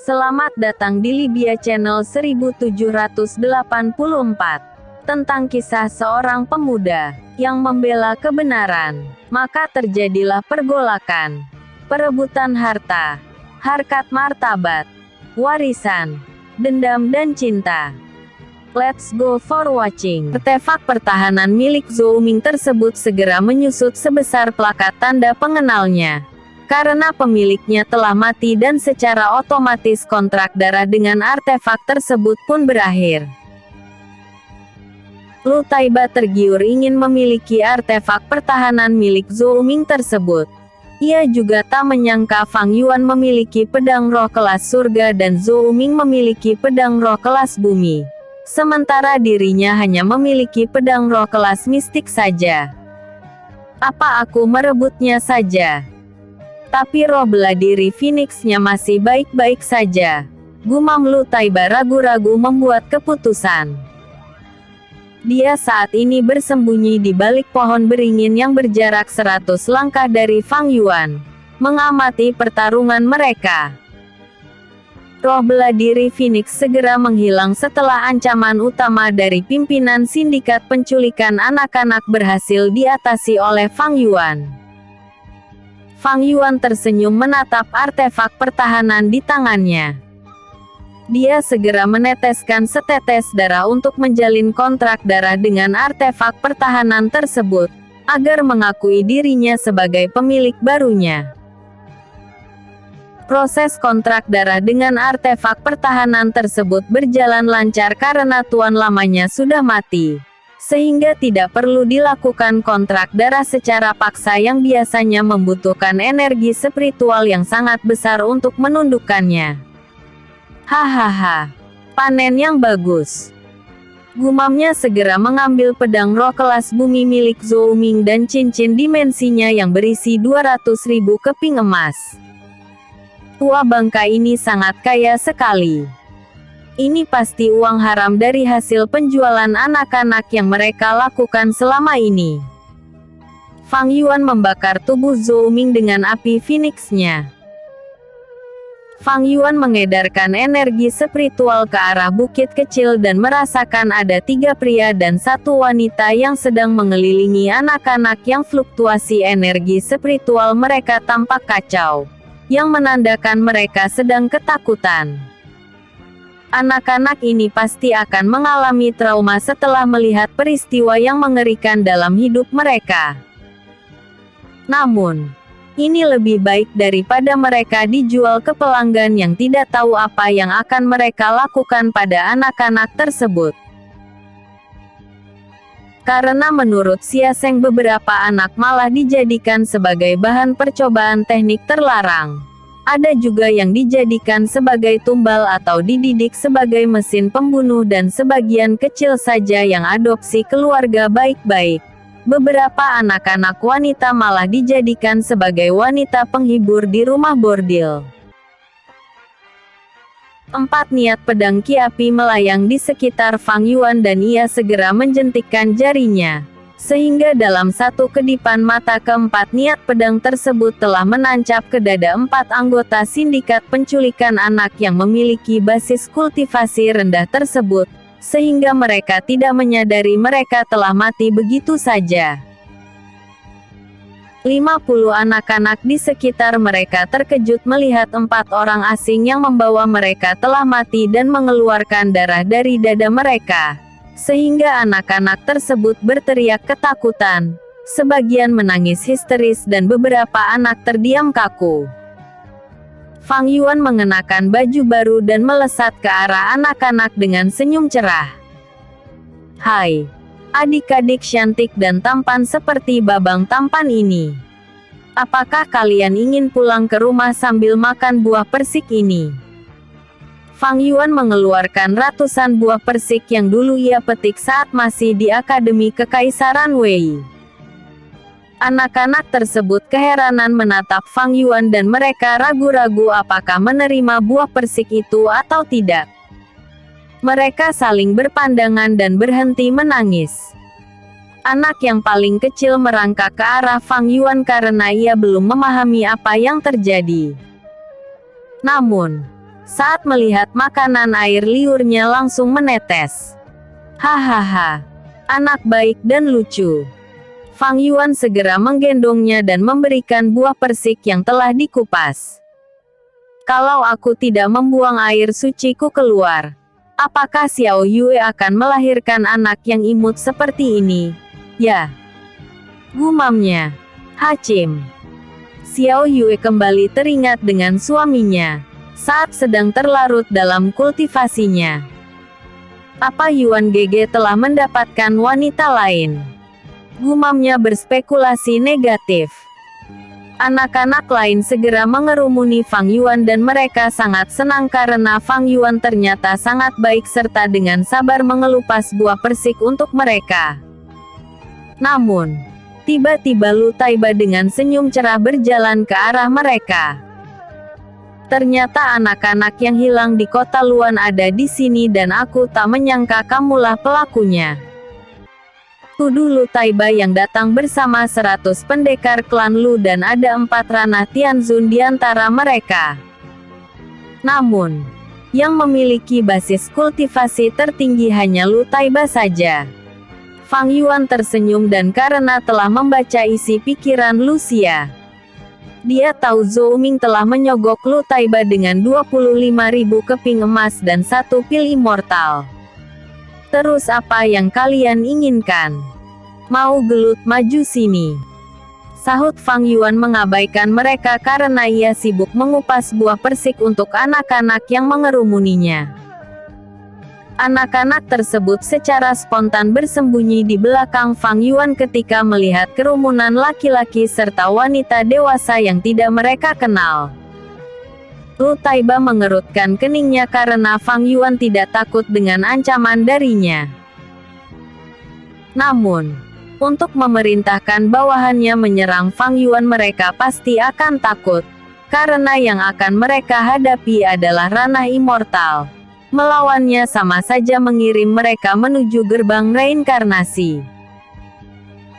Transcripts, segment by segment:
Selamat datang di Libya Channel 1784. Tentang kisah seorang pemuda yang membela kebenaran. Maka terjadilah pergolakan, perebutan harta, harkat martabat, warisan, dendam dan cinta. Let's go for watching. Artefak pertahanan milik Zhou Ming tersebut segera menyusut sebesar plakat tanda pengenalnya. Karena pemiliknya telah mati dan secara otomatis kontrak darah dengan artefak tersebut pun berakhir. Lu Taiba tergiur ingin memiliki artefak pertahanan milik Zhou Ming tersebut. Ia juga tak menyangka Fang Yuan memiliki pedang roh kelas surga dan Zhou Ming memiliki pedang roh kelas bumi. Sementara dirinya hanya memiliki pedang roh kelas mistik saja. Apa aku merebutnya saja? Tapi roh bela diri Phoenix-nya masih baik-baik saja. Gumam Lu Taiba ragu-ragu membuat keputusan. Dia saat ini bersembunyi di balik pohon beringin yang berjarak 100 langkah dari Fang Yuan, mengamati pertarungan mereka. Roh bela diri Phoenix segera menghilang setelah ancaman utama dari pimpinan sindikat penculikan anak-anak berhasil diatasi oleh Fang Yuan. Fang Yuan tersenyum menatap artefak pertahanan di tangannya. Dia segera meneteskan setetes darah untuk menjalin kontrak darah dengan artefak pertahanan tersebut, agar mengakui dirinya sebagai pemilik barunya. Proses kontrak darah dengan artefak pertahanan tersebut berjalan lancar karena tuan lamanya sudah mati. Sehingga tidak perlu dilakukan kontrak darah secara paksa yang biasanya membutuhkan energi spiritual yang sangat besar untuk menundukkannya. Hahaha, panen yang bagus. Gumamnya segera mengambil pedang roh kelas bumi milik Zhou Ming dan cincin dimensinya yang berisi 200.000 keping emas. Tua bangka ini sangat kaya sekali. Ini pasti uang haram dari hasil penjualan anak-anak yang mereka lakukan selama ini. Fang Yuan membakar tubuh Zhou Ming dengan api Phoenix-nya. Fang Yuan mengedarkan energi spiritual ke arah bukit kecil dan merasakan ada 3 pria dan 1 wanita yang sedang mengelilingi anak-anak yang fluktuasi energi spiritual mereka tampak kacau, yang menandakan mereka sedang ketakutan. Anak-anak ini pasti akan mengalami trauma setelah melihat peristiwa yang mengerikan dalam hidup mereka. Namun, ini lebih baik daripada mereka dijual ke pelanggan yang tidak tahu apa yang akan mereka lakukan pada anak-anak tersebut. Karena menurut Xia Zheng beberapa anak malah dijadikan sebagai bahan percobaan teknik terlarang. Ada juga yang dijadikan sebagai tumbal atau dididik sebagai mesin pembunuh dan sebagian kecil saja yang adopsi keluarga baik-baik. Beberapa anak-anak wanita malah dijadikan sebagai wanita penghibur di rumah bordil. 4 niat pedang ki api melayang di sekitar Fang Yuan dan ia segera menjentikkan jarinya. Sehingga dalam satu kedipan mata keempat niat pedang tersebut telah menancap ke dada 4 anggota sindikat penculikan anak yang memiliki basis kultivasi rendah tersebut, sehingga mereka tidak menyadari mereka telah mati begitu saja. 50 anak-anak di sekitar mereka terkejut melihat 4 orang asing yang membawa mereka telah mati dan mengeluarkan darah dari dada mereka. Sehingga anak-anak tersebut berteriak ketakutan, sebagian menangis histeris dan beberapa anak terdiam kaku. Fang Yuan mengenakan baju baru dan melesat ke arah anak-anak dengan senyum cerah. Hai, adik-adik cantik dan tampan seperti babang tampan ini. Apakah kalian ingin pulang ke rumah sambil makan buah persik ini? Fang Yuan mengeluarkan ratusan buah persik yang dulu ia petik saat masih di Akademi Kekaisaran Wei. Anak-anak tersebut keheranan menatap Fang Yuan dan mereka ragu-ragu apakah menerima buah persik itu atau tidak. Mereka saling berpandangan dan berhenti menangis. Anak yang paling kecil merangkak ke arah Fang Yuan karena ia belum memahami apa yang terjadi. Namun, Saat melihat makanan, air liurnya langsung menetes. Hahaha. Anak baik dan lucu. Fang Yuan segera menggendongnya dan memberikan buah persik yang telah dikupas. Kalau aku tidak membuang air suciku keluar, apakah Xiao Yue akan melahirkan anak yang imut seperti ini? Ya. Gumamnya. Hacim. Xiao Yue kembali teringat dengan suaminya saat sedang terlarut dalam kultivasinya. Apa Yuan Gege telah mendapatkan wanita lain? Gumamnya berspekulasi negatif. Anak-anak lain segera mengerumuni Fang Yuan dan mereka sangat senang karena Fang Yuan ternyata sangat baik serta dengan sabar mengelupas buah persik untuk mereka. Namun, tiba-tiba Lu Taiba dengan senyum cerah berjalan ke arah mereka. Ternyata anak-anak yang hilang di kota Luan ada di sini dan aku tak menyangka kamulah pelakunya. Tuduh Lu Taiba yang datang bersama 100 pendekar klan Lu dan ada 4 ranah Tianzun di antara mereka. Namun, yang memiliki basis kultivasi tertinggi hanya Lu Taiba saja. Fang Yuan tersenyum dan karena telah membaca isi pikiran Lucia, dia tahu Zhou Ming telah menyogok Lu Taiba dengan 25.000 keping emas dan 1 pil immortal. Terus apa yang kalian inginkan? Mau gelut maju sini? Sahut Fang Yuan mengabaikan mereka karena ia sibuk mengupas buah persik untuk anak-anak yang mengerumuninya. Anak-anak tersebut secara spontan bersembunyi di belakang Fang Yuan ketika melihat kerumunan laki-laki serta wanita dewasa yang tidak mereka kenal. Lu Taiba mengerutkan keningnya karena Fang Yuan tidak takut dengan ancaman darinya. Namun, untuk memerintahkan bawahannya menyerang Fang Yuan mereka pasti akan takut, karena yang akan mereka hadapi adalah ranah immortal. Melawannya sama saja mengirim mereka menuju gerbang reinkarnasi.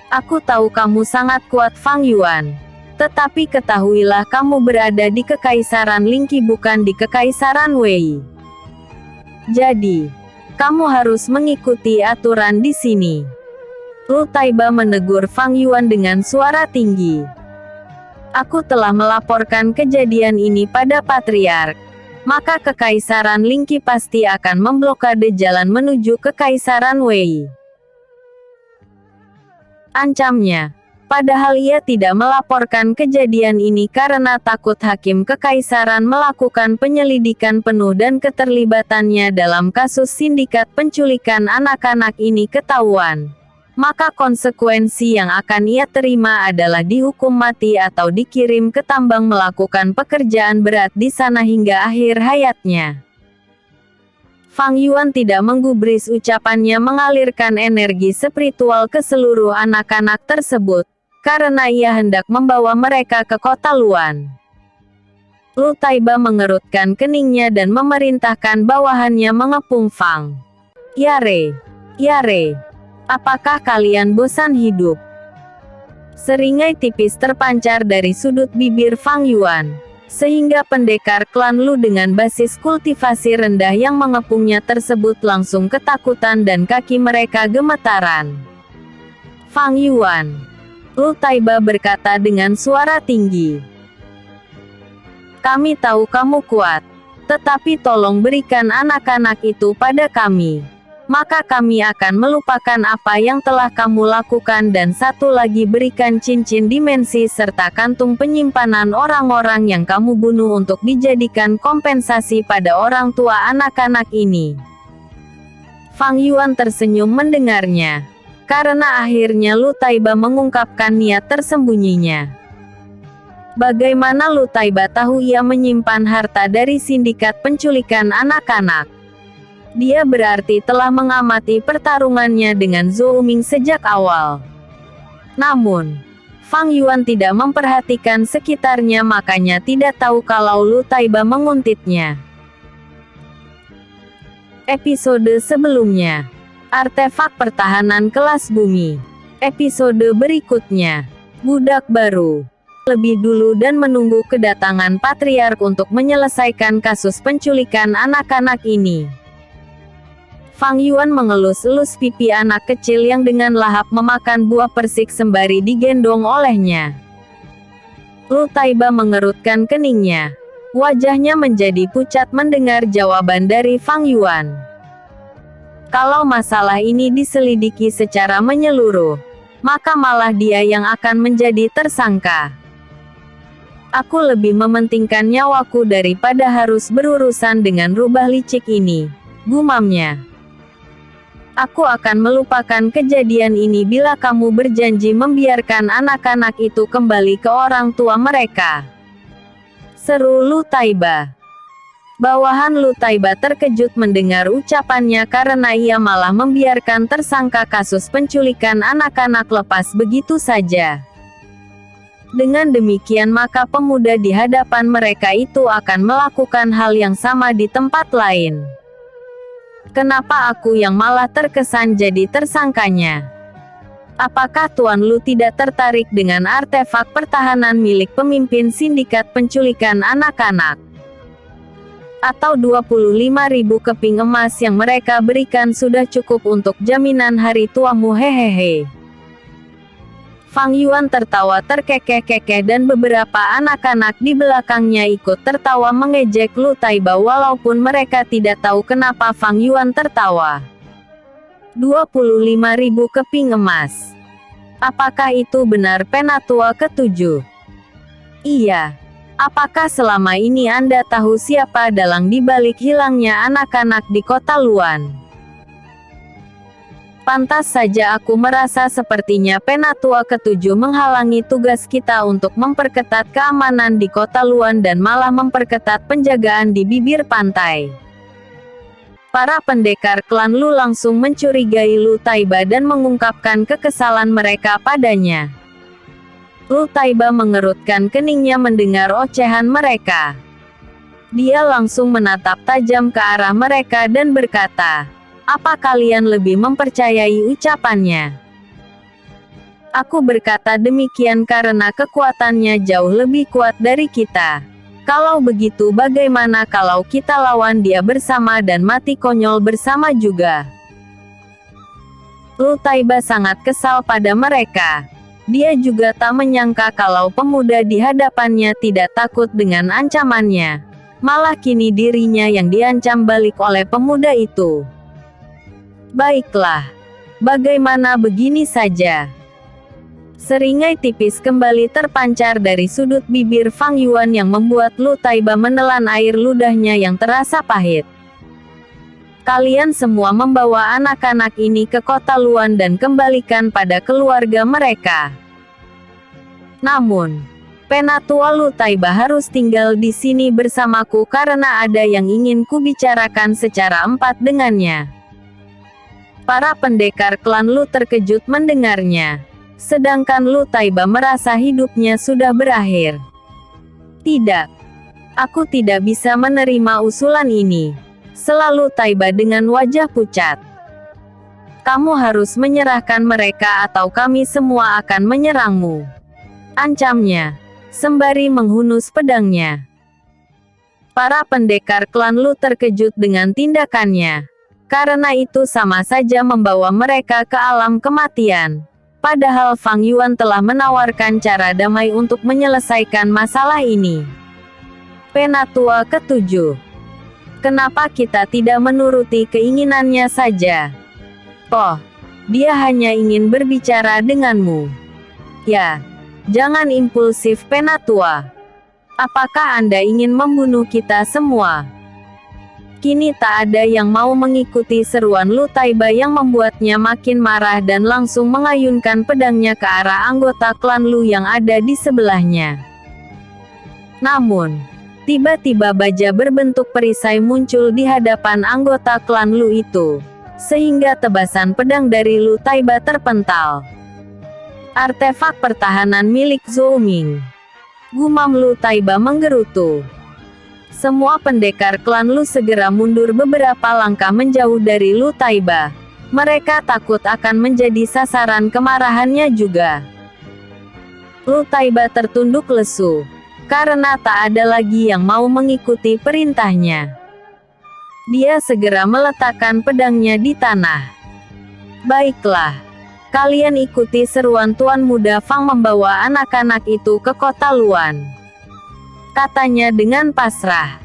Aku tahu kamu sangat kuat Fang Yuan. Tetapi ketahuilah kamu berada di Kekaisaran Lingqi bukan di Kekaisaran Wei. Jadi, kamu harus mengikuti aturan di sini. Lu Taiba menegur Fang Yuan dengan suara tinggi. Aku telah melaporkan kejadian ini pada Patriark. Maka Kekaisaran Lingqi pasti akan memblokade jalan menuju Kekaisaran Wei. Ancamnya. Padahal ia tidak melaporkan kejadian ini karena takut Hakim Kekaisaran melakukan penyelidikan penuh dan keterlibatannya dalam kasus sindikat penculikan anak-anak ini ketahuan. Maka konsekuensi yang akan ia terima adalah dihukum mati atau dikirim ke tambang melakukan pekerjaan berat di sana hingga akhir hayatnya. Fang Yuan tidak menggubris ucapannya mengalirkan energi spiritual ke seluruh anak-anak tersebut, karena ia hendak membawa mereka ke kota Luan. Lu Taiba mengerutkan keningnya dan memerintahkan bawahannya mengepung Fang. Yare, Yare. Apakah kalian bosan hidup? Seringai tipis terpancar dari sudut bibir Fang Yuan, sehingga pendekar klan Lu dengan basis kultivasi rendah yang mengepungnya tersebut langsung ketakutan dan kaki mereka gemetaran. Fang Yuan, Lu Taiba berkata dengan suara tinggi. Kami tahu kamu kuat, tetapi tolong berikan anak-anak itu pada kami. Maka kami akan melupakan apa yang telah kamu lakukan dan satu lagi berikan cincin dimensi serta kantung penyimpanan orang-orang yang kamu bunuh untuk dijadikan kompensasi pada orang tua anak-anak ini. Fang Yuan tersenyum mendengarnya, karena akhirnya Lu Taiba mengungkapkan niat tersembunyinya. Bagaimana Lu Taiba tahu ia menyimpan harta dari sindikat penculikan anak-anak? Dia berarti telah mengamati pertarungannya dengan Zhou Ming sejak awal. Namun, Fang Yuan tidak memperhatikan sekitarnya makanya tidak tahu kalau Lu Taiba menguntitnya. Episode sebelumnya. Artefak pertahanan kelas bumi. Episode berikutnya. Budak baru. lebih dulu dan menunggu kedatangan patriark untuk menyelesaikan kasus penculikan anak-anak ini. Fang Yuan mengelus-elus pipi anak kecil yang dengan lahap memakan buah persik sembari digendong olehnya. Lu Taiba mengerutkan keningnya. Wajahnya menjadi pucat mendengar jawaban dari Fang Yuan. Kalau masalah ini diselidiki secara menyeluruh, maka malah dia yang akan menjadi tersangka. Aku lebih mementingkan nyawaku daripada harus berurusan dengan rubah licik ini, gumamnya. Aku akan melupakan kejadian ini bila kamu berjanji membiarkan anak-anak itu kembali ke orang tua mereka. Seru Lu Taiba. Bawahan Lu Taiba terkejut mendengar ucapannya karena ia malah membiarkan tersangka kasus penculikan anak-anak lepas begitu saja. Dengan demikian maka pemuda di hadapan mereka itu akan melakukan hal yang sama di tempat lain. Kenapa aku yang malah terkesan jadi tersangkanya? Apakah Tuan Lu tidak tertarik dengan artefak pertahanan milik pemimpin sindikat penculikan anak-anak? Atau 25.000 keping emas yang mereka berikan sudah cukup untuk jaminan hari tuamu? Hehehe. Fang Yuan tertawa terkekeh-kekeh dan beberapa anak-anak di belakangnya ikut tertawa mengejek Lu Taiba walaupun mereka tidak tahu kenapa Fang Yuan tertawa. 25.000 keping emas. Apakah itu benar Penatua ke-7? Iya. Apakah selama ini Anda tahu siapa dalang dibalik hilangnya anak-anak di kota Luan? Pantas saja aku merasa sepertinya Penatua ke-7 menghalangi tugas kita untuk memperketat keamanan di kota Luan dan malah memperketat penjagaan di bibir pantai. Para pendekar klan Lu langsung mencurigai Lu Taiba dan mengungkapkan kekesalan mereka padanya. Lu Taiba mengerutkan keningnya mendengar ocehan mereka. Dia langsung menatap tajam ke arah mereka dan berkata, "Apa kalian lebih mempercayai ucapannya?" Aku berkata demikian karena kekuatannya jauh lebih kuat dari kita. Kalau begitu bagaimana kalau kita lawan dia bersama dan mati konyol bersama juga? Lu Taiba sangat kesal pada mereka. Dia juga tak menyangka kalau pemuda di hadapannya tidak takut dengan ancamannya. Malah kini dirinya yang diancam balik oleh pemuda itu. Baiklah. Bagaimana begini saja? Seringai tipis kembali terpancar dari sudut bibir Fang Yuan yang membuat Lu Taiba menelan air ludahnya yang terasa pahit. Kalian semua membawa anak-anak ini ke kota Luan dan kembalikan pada keluarga mereka. Namun, Penatua Lu Taiba harus tinggal di sini bersamaku karena ada yang ingin kubicarakan secara empat dengannya. Para pendekar klan Lu terkejut mendengarnya. Sedangkan Lu Taiba merasa hidupnya sudah berakhir. Tidak. Aku tidak bisa menerima usulan ini. Selalu Taiba dengan wajah pucat. Kamu harus menyerahkan mereka atau kami semua akan menyerangmu. Ancamnya. Sembari menghunus pedangnya. Para pendekar klan Lu terkejut dengan tindakannya. Karena itu sama saja membawa mereka ke alam kematian. Padahal Fang Yuan telah menawarkan cara damai untuk menyelesaikan masalah ini. Penatua ke-7. Kenapa kita tidak menuruti keinginannya saja? Oh, dia hanya ingin berbicara denganmu. Ya, jangan impulsif Penatua. Apakah Anda ingin membunuh kita semua? Kini tak ada yang mau mengikuti seruan Lu Taiba yang membuatnya makin marah dan langsung mengayunkan pedangnya ke arah anggota klan Lu yang ada di sebelahnya. Namun, tiba-tiba baja berbentuk perisai muncul di hadapan anggota klan Lu itu, sehingga tebasan pedang dari Lu Taiba terpental. Artefak pertahanan milik Zhou Ming. Gumam Lu Taiba menggerutu. Semua pendekar klan Lu segera mundur beberapa langkah menjauh dari Lu Taiba. Mereka takut akan menjadi sasaran kemarahannya juga. Lu Taiba tertunduk lesu, karena tak ada lagi yang mau mengikuti perintahnya. Dia segera meletakkan pedangnya di tanah. Baiklah, kalian ikuti seruan Tuan Muda Fang membawa anak-anak itu ke kota Luan, katanya dengan pasrah.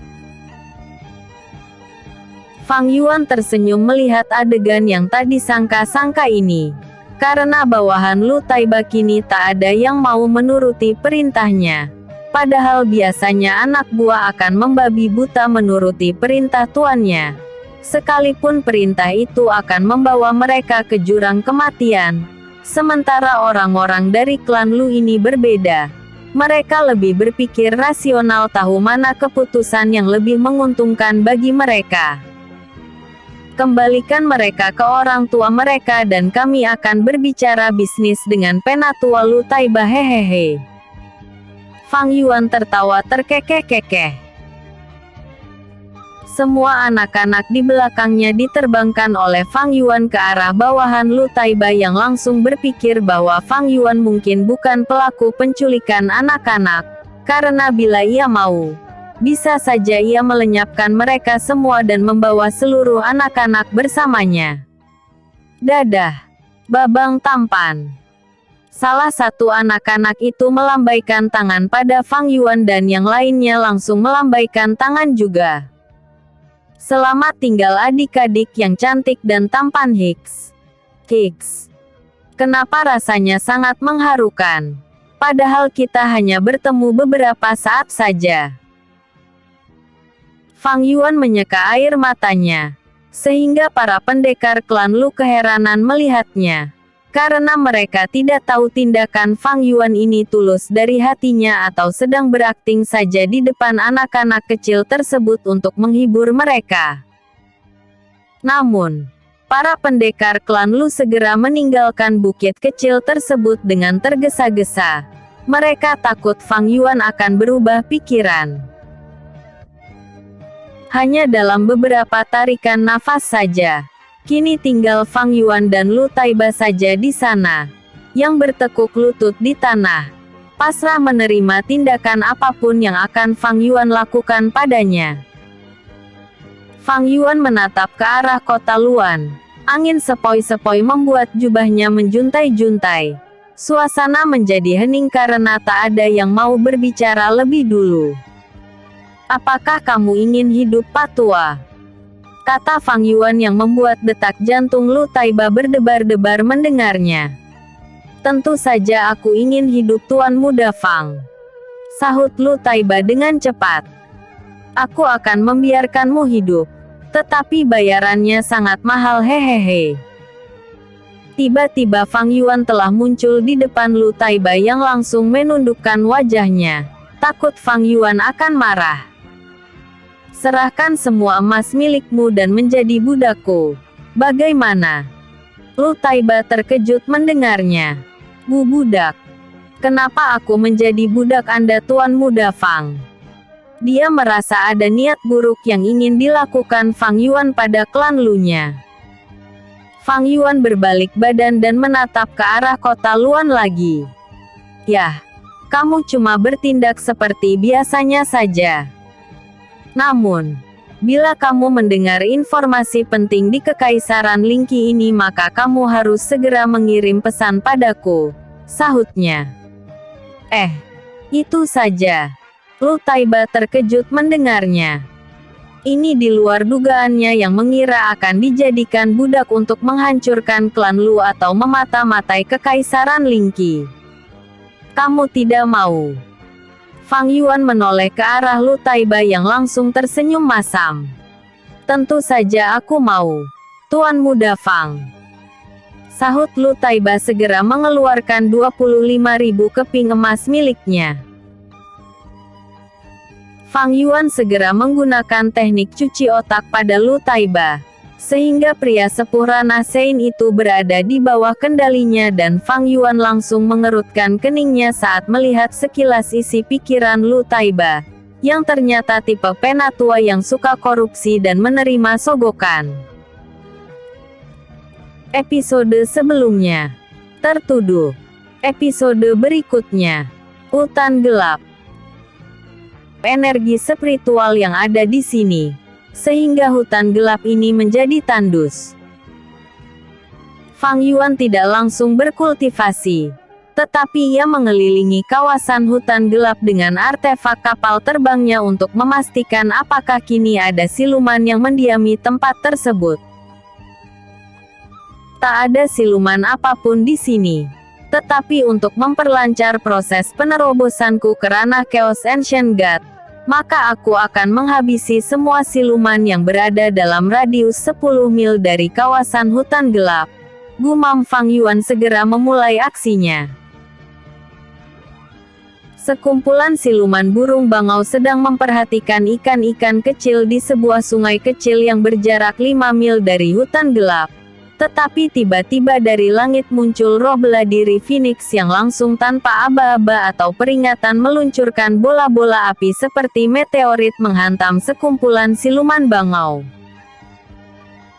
Fang Yuan tersenyum melihat adegan yang tak disangka-sangka ini. Karena bawahan Lu Taiba kini tak ada yang mau menuruti perintahnya. Padahal biasanya anak buah akan membabi buta menuruti perintah tuannya. Sekalipun perintah itu akan membawa mereka ke jurang kematian. Sementara orang-orang dari klan Lu ini berbeda. Mereka lebih berpikir rasional, tahu mana keputusan yang lebih menguntungkan bagi mereka. Kembalikan mereka ke orang tua mereka dan kami akan berbicara bisnis dengan penatua Lu Taiba. Hehehe. Fang Yuan tertawa terkekeh-kekeh. Semua anak-anak di belakangnya diterbangkan oleh Fang Yuan ke arah bawahan Lu Taiba yang langsung berpikir bahwa Fang Yuan mungkin bukan pelaku penculikan anak-anak. Karena bila ia mau, bisa saja ia melenyapkan mereka semua dan membawa seluruh anak-anak bersamanya. Dadah, babang tampan. Salah satu anak-anak itu melambaikan tangan pada Fang Yuan dan yang lainnya langsung melambaikan tangan juga. Selamat tinggal adik-adik yang cantik dan tampan. Hiks. Kenapa rasanya sangat mengharukan? Padahal kita hanya bertemu beberapa saat saja. Fang Yuan menyeka air matanya, sehingga para pendekar klan Lu keheranan melihatnya. Karena mereka tidak tahu tindakan Fang Yuan ini tulus dari hatinya atau sedang berakting saja di depan anak-anak kecil tersebut untuk menghibur mereka. Namun, para pendekar klan Lu segera meninggalkan bukit kecil tersebut dengan tergesa-gesa. Mereka takut Fang Yuan akan berubah pikiran. Hanya dalam beberapa tarikan nafas saja, kini tinggal Fang Yuan dan Lu Taiba saja di sana, yang bertekuk lutut di tanah, pasrah menerima tindakan apapun yang akan Fang Yuan lakukan padanya. Fang Yuan menatap ke arah kota Luan. Angin sepoi-sepoi membuat jubahnya menjuntai-juntai. Suasana menjadi hening karena tak ada yang mau berbicara lebih dulu. Apakah kamu ingin hidup, Pak Tua? Kata Fang Yuan yang membuat detak jantung Lu Taiba berdebar-debar mendengarnya. Tentu saja aku ingin hidup Tuan Muda Fang, sahut Lu Taiba dengan cepat. Aku akan membiarkanmu hidup, tetapi bayarannya sangat mahal. Hehehe. Tiba-tiba Fang Yuan telah muncul di depan Lu Taiba yang langsung menundukkan wajahnya. Takut Fang Yuan akan marah. Serahkan semua emas milikmu dan menjadi budakku. Bagaimana? Lu Taiba terkejut mendengarnya. Budak? Kenapa aku menjadi budak Anda, Tuan Muda Fang? Dia merasa ada niat buruk yang ingin dilakukan Fang Yuan pada klan Lu-nya. Fang Yuan berbalik badan dan menatap ke arah kota Luan lagi. Yah, kamu cuma bertindak seperti biasanya saja. Namun, bila kamu mendengar informasi penting di Kekaisaran Lingqi ini maka kamu harus segera mengirim pesan padaku, sahutnya. Itu saja. Lu Taiba terkejut mendengarnya. Ini di luar dugaannya yang mengira akan dijadikan budak untuk menghancurkan klan Lu atau memata-matai Kekaisaran Lingqi. Kamu tidak mau? Fang Yuan menoleh ke arah Lu Taiba yang langsung tersenyum masam. Tentu saja aku mau, Tuan Muda Fang. Sahut Lu Taiba segera mengeluarkan 25.000 keping emas miliknya. Fang Yuan segera menggunakan teknik cuci otak pada Lu Taiba, sehingga pria sepuh ranah Sein itu berada di bawah kendalinya dan Fang Yuan langsung mengerutkan keningnya saat melihat sekilas isi pikiran Lu Taiba, yang ternyata tipe penatua yang suka korupsi dan menerima sogokan. Episode sebelumnya. Tertuduh. Episode berikutnya. Hutan gelap. Energi spiritual yang ada di sini, sehingga hutan gelap ini menjadi tandus. Fang Yuan tidak langsung berkultivasi, tetapi ia mengelilingi kawasan hutan gelap dengan artefak kapal terbangnya untuk memastikan apakah kini ada siluman yang mendiami tempat tersebut. Tak ada siluman apapun di sini. Tetapi untuk memperlancar proses penerobosanku ke ranah Chaos Ancient God, maka aku akan menghabisi semua siluman yang berada dalam radius 10 mil dari kawasan hutan gelap. Gumam Fang Yuan segera memulai aksinya. Sekumpulan siluman burung bangau sedang memperhatikan ikan-ikan kecil di sebuah sungai kecil yang berjarak 5 mil dari hutan gelap. Tetapi tiba-tiba dari langit muncul roh bela diri Phoenix yang langsung tanpa aba-aba atau peringatan meluncurkan bola-bola api seperti meteorit menghantam sekumpulan siluman bangau.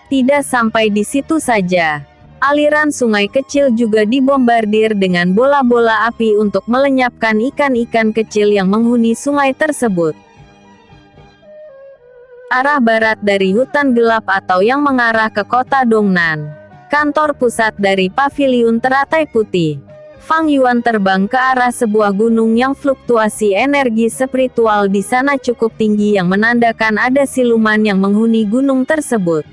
Tidak sampai di situ saja. Aliran sungai kecil juga dibombardir dengan bola-bola api untuk melenyapkan ikan-ikan kecil yang menghuni sungai tersebut. Arah barat dari hutan gelap atau yang mengarah ke kota Dongnan, kantor pusat dari paviliun teratai putih. Fang Yuan terbang ke arah sebuah gunung yang fluktuasi energi spiritual di sana cukup tinggi yang menandakan ada siluman yang menghuni gunung tersebut.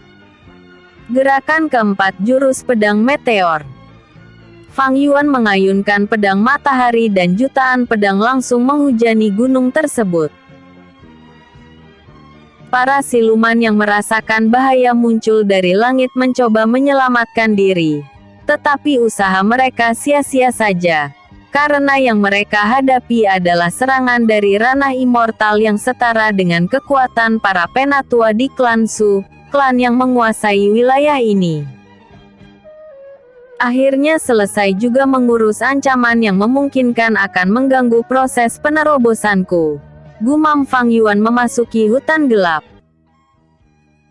Gerakan keempat jurus pedang meteor. Fang Yuan mengayunkan pedang matahari dan jutaan pedang langsung menghujani gunung tersebut. Para siluman yang merasakan bahaya muncul dari langit mencoba menyelamatkan diri. Tetapi usaha mereka sia-sia saja. Karena yang mereka hadapi adalah serangan dari ranah immortal yang setara dengan kekuatan para penatua di klan Su, klan yang menguasai wilayah ini. Akhirnya selesai juga mengurus ancaman yang memungkinkan akan mengganggu proses penerobosanku. Gumam Fang Yuan memasuki hutan gelap.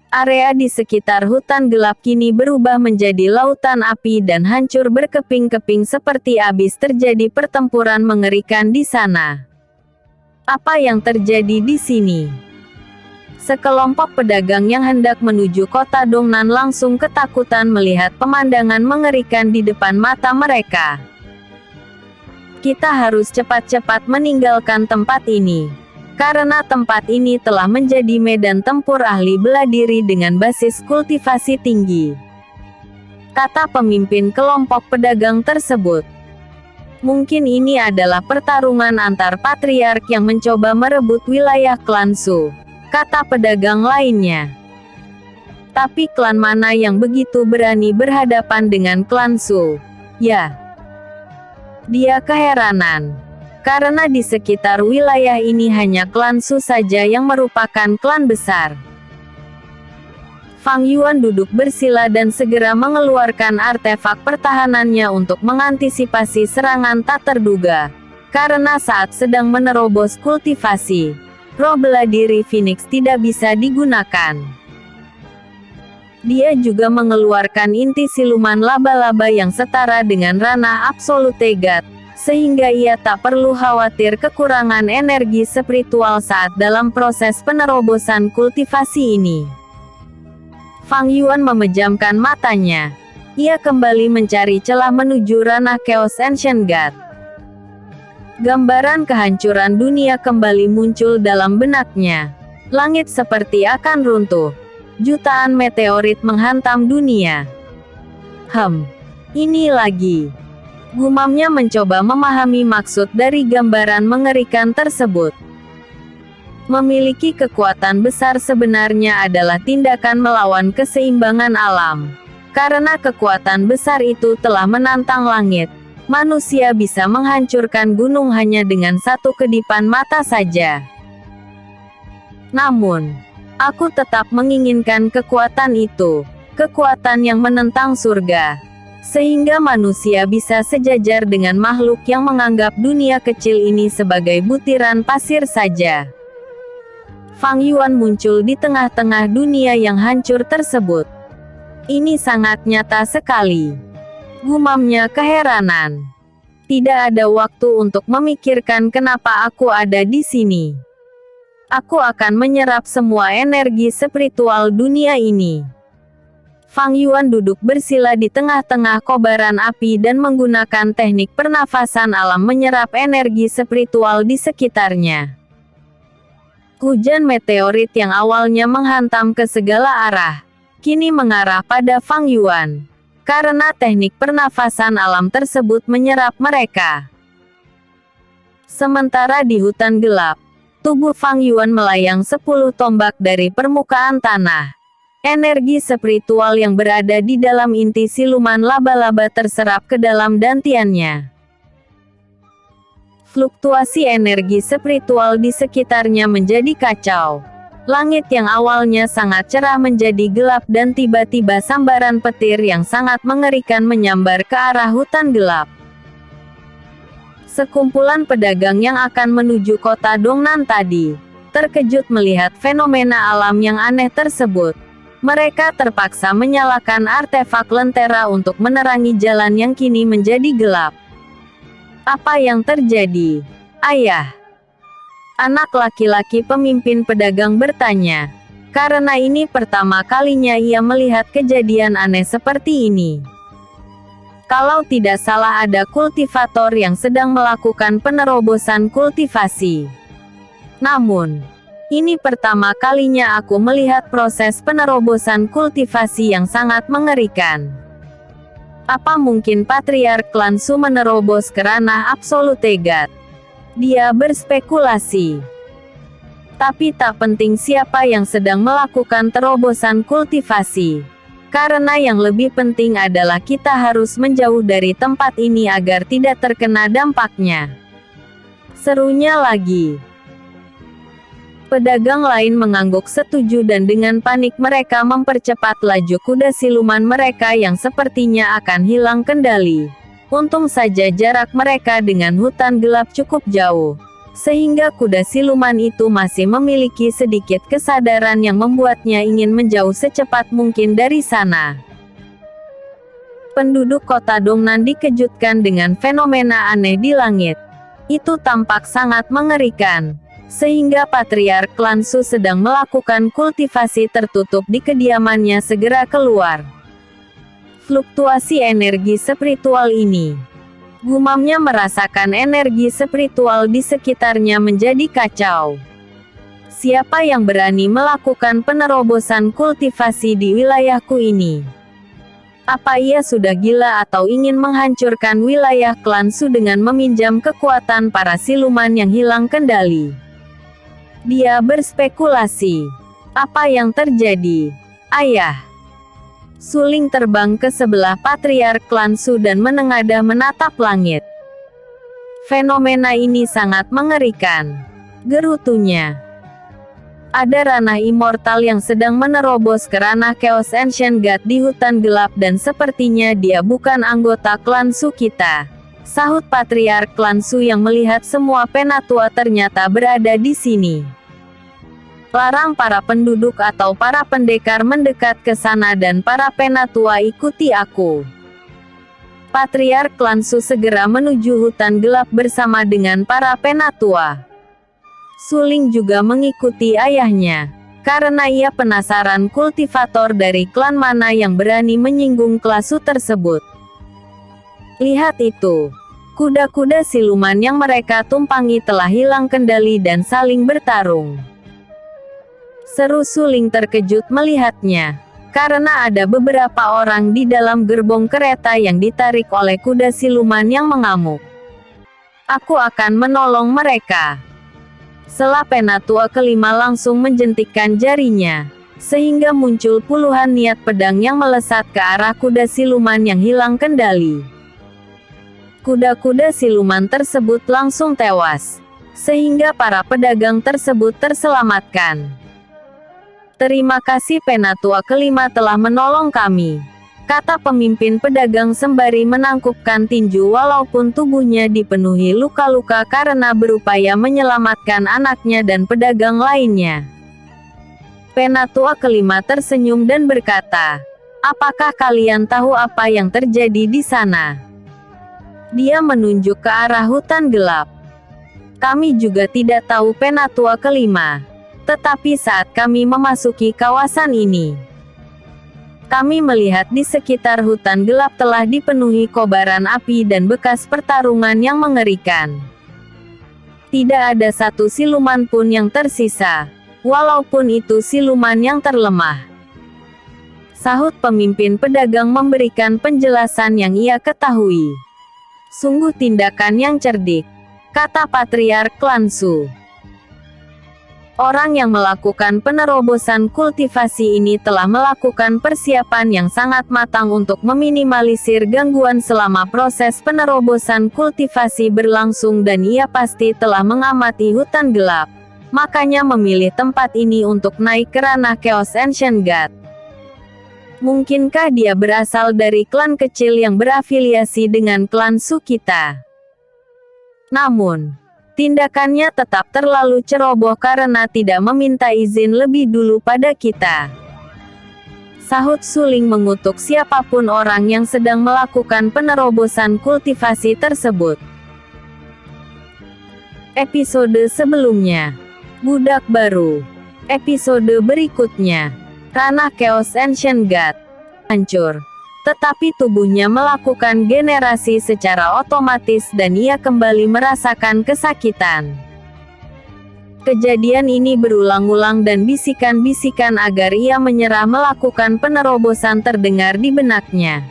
Area di sekitar hutan gelap kini berubah menjadi lautan api dan hancur berkeping-keping seperti habis terjadi pertempuran mengerikan di sana. Apa yang terjadi di sini? Sekelompok pedagang yang hendak menuju kota Dongnan langsung ketakutan melihat pemandangan mengerikan di depan mata mereka. Kita harus cepat-cepat meninggalkan tempat ini. Karena tempat ini telah menjadi medan tempur ahli bela diri dengan basis kultivasi tinggi, kata pemimpin kelompok pedagang tersebut. Mungkin ini adalah pertarungan antar patriark yang mencoba merebut wilayah klan Su, kata pedagang lainnya. Tapi klan mana yang begitu berani berhadapan dengan klan Su? Ya. Dia keheranan. Karena di sekitar wilayah ini hanya klan Su saja yang merupakan klan besar. Fang Yuan duduk bersila dan segera mengeluarkan artefak pertahanannya untuk mengantisipasi serangan tak terduga. Karena saat sedang menerobos kultivasi, roh bela diri Phoenix tidak bisa digunakan. Dia juga mengeluarkan inti siluman laba-laba yang setara dengan ranah Absolute God, sehingga ia tak perlu khawatir kekurangan energi spiritual saat dalam proses penerobosan kultivasi ini. Fang Yuan memejamkan matanya. Ia kembali mencari celah menuju ranah Chaos Ancient God. Gambaran kehancuran dunia kembali muncul dalam benaknya. Langit seperti akan runtuh. Jutaan meteorit menghantam dunia. Ini lagi. Gumamnya mencoba memahami maksud dari gambaran mengerikan tersebut. Memiliki kekuatan besar sebenarnya adalah tindakan melawan keseimbangan alam. Karena kekuatan besar itu telah menantang langit, manusia bisa menghancurkan gunung hanya dengan satu kedipan mata saja. Namun, aku tetap menginginkan kekuatan itu, kekuatan yang menentang surga. Sehingga manusia bisa sejajar dengan makhluk yang menganggap dunia kecil ini sebagai butiran pasir saja. Fang Yuan muncul di tengah-tengah dunia yang hancur tersebut. Ini sangat nyata sekali. Gumamnya keheranan. Tidak ada waktu untuk memikirkan kenapa aku ada di sini. Aku akan menyerap semua energi spiritual dunia ini. Fang Yuan duduk bersila di tengah-tengah kobaran api dan menggunakan teknik pernafasan alam menyerap energi spiritual di sekitarnya. Hujan meteorit yang awalnya menghantam ke segala arah, kini mengarah pada Fang Yuan. Karena teknik pernafasan alam tersebut menyerap mereka. Sementara di hutan gelap, tubuh Fang Yuan melayang 10 tombak dari permukaan tanah. Energi spiritual yang berada di dalam inti siluman laba-laba terserap ke dalam dantiannya. Fluktuasi energi spiritual di sekitarnya menjadi kacau. Langit yang awalnya sangat cerah menjadi gelap dan tiba-tiba sambaran petir yang sangat mengerikan menyambar ke arah hutan gelap. Sekumpulan pedagang yang akan menuju kota Dongnan tadi terkejut melihat fenomena alam yang aneh tersebut. Mereka terpaksa menyalakan artefak lentera untuk menerangi jalan yang kini menjadi gelap. Apa yang terjadi, Ayah? Anak laki-laki pemimpin pedagang bertanya. Karena ini pertama kalinya ia melihat kejadian aneh seperti ini. Kalau tidak salah ada kultivator yang sedang melakukan penerobosan kultivasi. Namun, ini pertama kalinya aku melihat proses penerobosan kultivasi yang sangat mengerikan. Apa mungkin Patriark Klan Su menerobos ke ranah Absolute God? Dia berspekulasi. Tapi tak penting siapa yang sedang melakukan terobosan kultivasi. Karena yang lebih penting adalah kita harus menjauh dari tempat ini agar tidak terkena dampaknya. Serunya lagi. Pedagang lain mengangguk setuju dan dengan panik mereka mempercepat laju kuda siluman mereka yang sepertinya akan hilang kendali. Untung saja jarak mereka dengan hutan gelap cukup jauh, sehingga kuda siluman itu masih memiliki sedikit kesadaran yang membuatnya ingin menjauh secepat mungkin dari sana. Penduduk kota Dongnan dikejutkan dengan fenomena aneh di langit. Itu tampak sangat mengerikan, sehingga Patriark Klan Su sedang melakukan kultivasi tertutup di kediamannya segera keluar. Fluktuasi energi spiritual ini. Gumamnya merasakan energi spiritual di sekitarnya menjadi kacau. Siapa yang berani melakukan penerobosan kultivasi di wilayahku ini? Apa ia sudah gila atau ingin menghancurkan wilayah Klan Su dengan meminjam kekuatan para siluman yang hilang kendali? Dia berspekulasi. Apa yang terjadi, Ayah? Suling terbang ke sebelah Patriark Klan Su dan menengadah menatap langit. Fenomena ini sangat mengerikan, gerutunya. Ada ranah immortal yang sedang menerobos ke ranah Chaos Ancient God di hutan gelap dan sepertinya dia bukan anggota Klan Su kita, sahut Patriark Klan Su yang melihat semua penatua ternyata berada di sini. Larang para penduduk atau para pendekar mendekat ke sana dan para penatua ikuti aku. Patriark Klan Su segera menuju hutan gelap bersama dengan para penatua. Suling juga mengikuti ayahnya, karena ia penasaran kultivator dari klan mana yang berani menyinggung kelas Su tersebut. Lihat itu. Kuda-kuda siluman yang mereka tumpangi telah hilang kendali dan saling bertarung. Seru Suling terkejut melihatnya, karena ada beberapa orang di dalam gerbong kereta yang ditarik oleh kuda siluman yang mengamuk. Aku akan menolong mereka. Setelah penatua kelima langsung menjentikkan jarinya, sehingga muncul puluhan niat pedang yang melesat ke arah kuda siluman yang hilang kendali. Kuda-kuda siluman tersebut langsung tewas, sehingga para pedagang tersebut terselamatkan. Terima kasih penatua kelima telah menolong kami, kata pemimpin pedagang sembari menangkupkan tinju walaupun tubuhnya dipenuhi luka-luka karena berupaya menyelamatkan anaknya dan pedagang lainnya. Penatua kelima tersenyum dan berkata, apakah kalian tahu apa yang terjadi di sana? Dia menunjuk ke arah hutan gelap. Kami juga tidak tahu Penatua kelima. Tetapi saat kami memasuki kawasan ini, kami melihat di sekitar hutan gelap telah dipenuhi kobaran api dan bekas pertarungan yang mengerikan. Tidak ada satu siluman pun yang tersisa, walaupun itu siluman yang terlemah. Sahut pemimpin pedagang memberikan penjelasan yang ia ketahui. Sungguh tindakan yang cerdik, kata Patriark Klan Su. Orang yang melakukan penerobosan kultivasi ini telah melakukan persiapan yang sangat matang untuk meminimalisir gangguan selama proses penerobosan kultivasi berlangsung dan ia pasti telah mengamati hutan gelap. Makanya memilih tempat ini untuk naik ke ranah Chaos Ancient God. Mungkinkah dia berasal dari klan kecil yang berafiliasi dengan klan Su kita? Namun, tindakannya tetap terlalu ceroboh karena tidak meminta izin lebih dulu pada kita. Sahut Suling mengutuk siapapun orang yang sedang melakukan penerobosan kultivasi tersebut. Episode sebelumnya, Budak Baru. Episode berikutnya, Ranah Chaos Ancient God hancur. Tetapi tubuhnya melakukan generasi secara otomatis dan ia kembali merasakan kesakitan. Kejadian ini berulang-ulang dan bisikan-bisikan agar ia menyerah melakukan penerobosan terdengar di benaknya.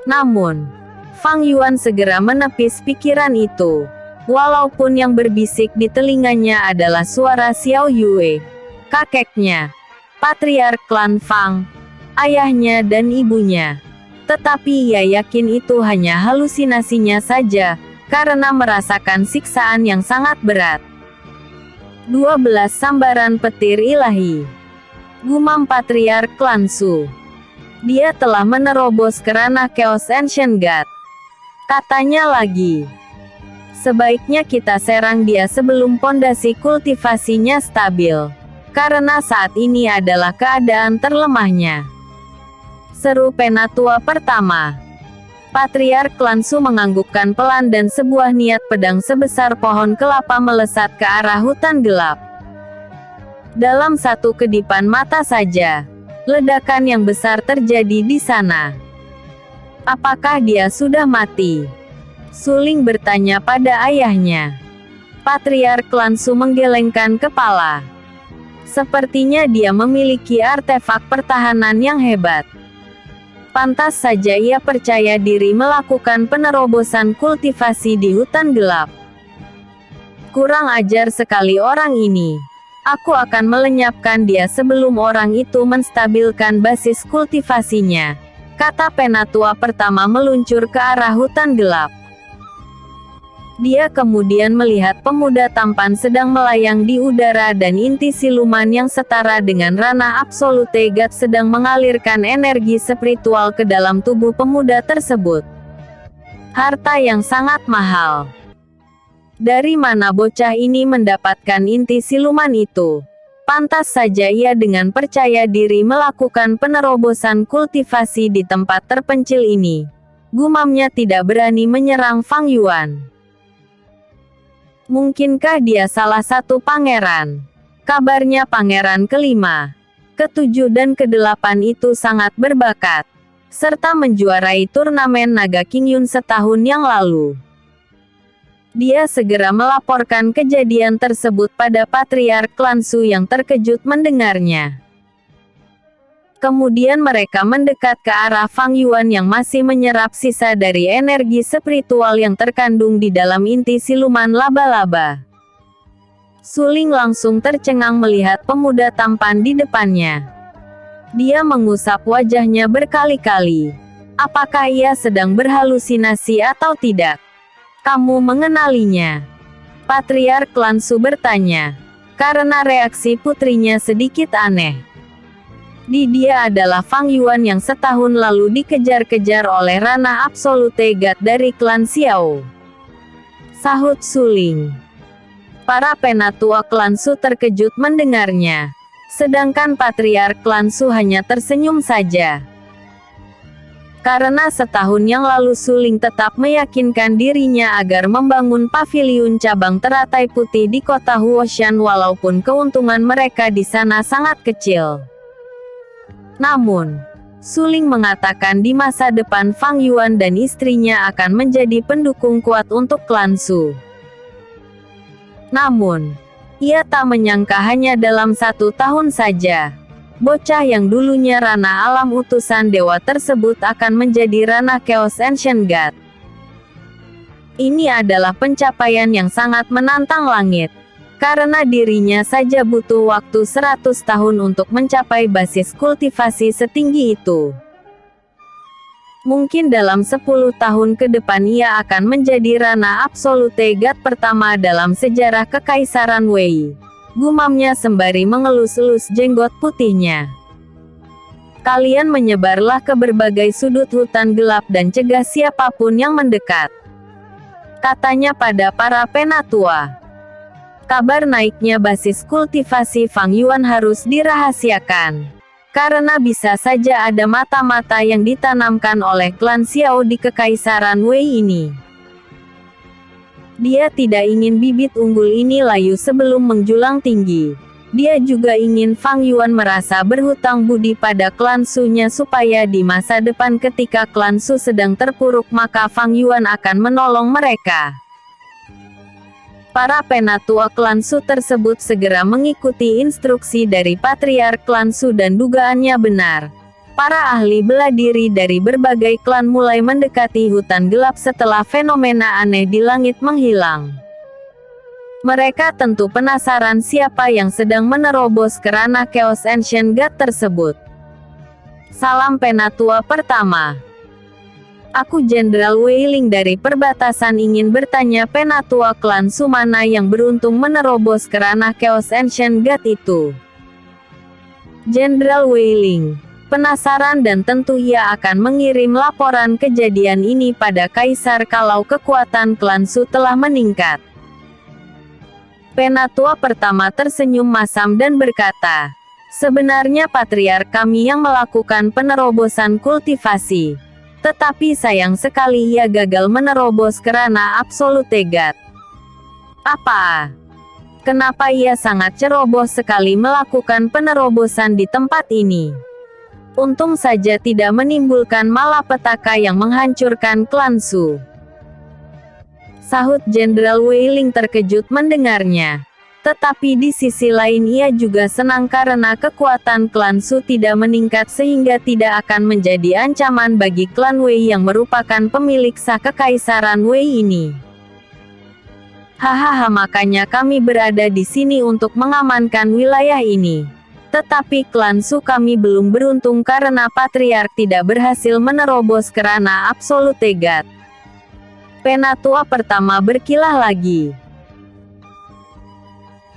Namun, Fang Yuan segera menepis pikiran itu. Walaupun yang berbisik di telinganya adalah suara Xiao Yue, kakeknya, Patriark Klan Fang, ayahnya dan ibunya. Tetapi ia yakin itu hanya halusinasinya saja, karena merasakan siksaan yang sangat berat. 12 sambaran petir ilahi. Gumam Patriark Klan Su. Dia telah menerobos ke ranah Chaos Ancient God. Katanya lagi, sebaiknya kita serang dia sebelum pondasi kultivasinya stabil. Karena saat ini adalah keadaan terlemahnya. Seru Penatua pertama. Patriark Klan Su menganggukkan pelan dan sebuah niat pedang sebesar pohon kelapa melesat ke arah hutan gelap. Dalam satu kedipan mata saja, ledakan yang besar terjadi di sana. Apakah dia sudah mati? Suling bertanya pada ayahnya. Patriark Klan Su menggelengkan kepala. Sepertinya dia memiliki artefak pertahanan yang hebat. Pantas saja ia percaya diri melakukan penerobosan kultivasi di hutan gelap. Kurang ajar sekali orang ini. Aku akan melenyapkan dia sebelum orang itu menstabilkan basis kultivasinya, kata Penatua pertama meluncur ke arah hutan gelap. Dia kemudian melihat pemuda tampan sedang melayang di udara dan inti siluman yang setara dengan ranah Absolute God sedang mengalirkan energi spiritual ke dalam tubuh pemuda tersebut. Harta yang sangat mahal. Dari mana bocah ini mendapatkan inti siluman itu? Pantas saja ia dengan percaya diri melakukan penerobosan kultivasi di tempat terpencil ini. Gumamnya tidak berani menyerang Fang Yuan. Mungkinkah dia salah satu pangeran? Kabarnya pangeran kelima, ketujuh dan kedelapan itu sangat berbakat, serta menjuarai turnamen Naga Qingyun setahun yang lalu. Dia segera melaporkan kejadian tersebut pada Patriark Klan Su yang terkejut mendengarnya. Kemudian mereka mendekat ke arah Fang Yuan yang masih menyerap sisa dari energi spiritual yang terkandung di dalam inti siluman laba-laba. Suling langsung tercengang melihat pemuda tampan di depannya. Dia mengusap wajahnya berkali-kali. Apakah ia sedang berhalusinasi atau tidak? Kamu mengenalinya? Patriark Klan Su bertanya, karena reaksi putrinya sedikit aneh. Dia adalah Fang Yuan yang setahun lalu dikejar-kejar oleh ranah Absolute God dari klan Xiao. Sahut Suling. Para penatua klan Su terkejut mendengarnya. Sedangkan Patriark Klan Su hanya tersenyum saja. Karena setahun yang lalu Suling tetap meyakinkan dirinya agar membangun paviliun cabang teratai putih di kota Huoshan walaupun keuntungan mereka di sana sangat kecil. Namun, Suling mengatakan di masa depan Fang Yuan dan istrinya akan menjadi pendukung kuat untuk klan Su. Namun, ia tak menyangka hanya dalam 1 tahun saja, bocah yang dulunya Rana Alam utusan dewa tersebut akan menjadi Rana Chaos Ancient God. Ini adalah pencapaian yang sangat menantang langit, karena dirinya saja butuh waktu 100 tahun untuk mencapai basis kultivasi setinggi itu. Mungkin dalam 10 tahun ke depan ia akan menjadi Rana Absolute God pertama dalam sejarah Kekaisaran Wei, gumamnya sembari mengelus-elus jenggot putihnya. Kalian menyebarlah ke berbagai sudut hutan gelap dan cegah siapapun yang mendekat, katanya pada para penatua. Kabar naiknya basis kultivasi Fang Yuan harus dirahasiakan, karena bisa saja ada mata-mata yang ditanamkan oleh klan Xiao di Kekaisaran Wei ini. Dia tidak ingin bibit unggul ini layu sebelum menjulang tinggi. Dia juga ingin Fang Yuan merasa berhutang budi pada klan Su-nya supaya di masa depan ketika klan Su sedang terpuruk maka Fang Yuan akan menolong mereka. Para penatua klan Su tersebut segera mengikuti instruksi dari patriark klan Su dan dugaannya benar. Para ahli bela diri dari berbagai klan mulai mendekati hutan gelap setelah fenomena aneh di langit menghilang. Mereka tentu penasaran siapa yang sedang menerobos ke ranah Chaos Ancient God tersebut. Salam penatua pertama. Aku Jenderal Wei Ling dari perbatasan ingin bertanya penatua klan Su mana yang beruntung menerobos ke ranah Chaos Ancient God itu. Jenderal Wei Ling penasaran dan tentu ia akan mengirim laporan kejadian ini pada Kaisar kalau kekuatan klan Su telah meningkat. Penatua pertama tersenyum masam dan berkata, sebenarnya patriark kami yang melakukan penerobosan kultivasi. Tetapi sayang sekali ia gagal menerobos ke ranah Absolute God. Apa? Kenapa ia sangat ceroboh sekali melakukan penerobosan di tempat ini? Untung saja tidak menimbulkan malapetaka yang menghancurkan klan Su. Sahut Jenderal Wei Ling terkejut mendengarnya. Tetapi di sisi lain ia juga senang karena kekuatan klan Su tidak meningkat sehingga tidak akan menjadi ancaman bagi klan Wei yang merupakan pemilik sah Kekaisaran Wei ini. Hahaha, makanya kami berada di sini untuk mengamankan wilayah ini. Tetapi klan Su kami belum beruntung karena patriark tidak berhasil menerobos ke ranah Absolute God. Penatua pertama berkilah lagi.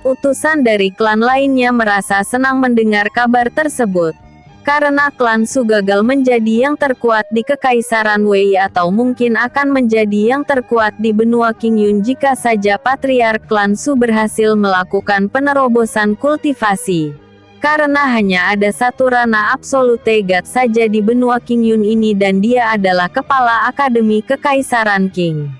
Utusan dari klan lainnya merasa senang mendengar kabar tersebut. Karena klan Su gagal menjadi yang terkuat di Kekaisaran Wei atau mungkin akan menjadi yang terkuat di benua Qingyun jika saja patriark klan Su berhasil melakukan penerobosan kultivasi. Karena hanya ada satu ranah Absolute God saja di benua Qingyun ini dan dia adalah kepala Akademi Kekaisaran Qing.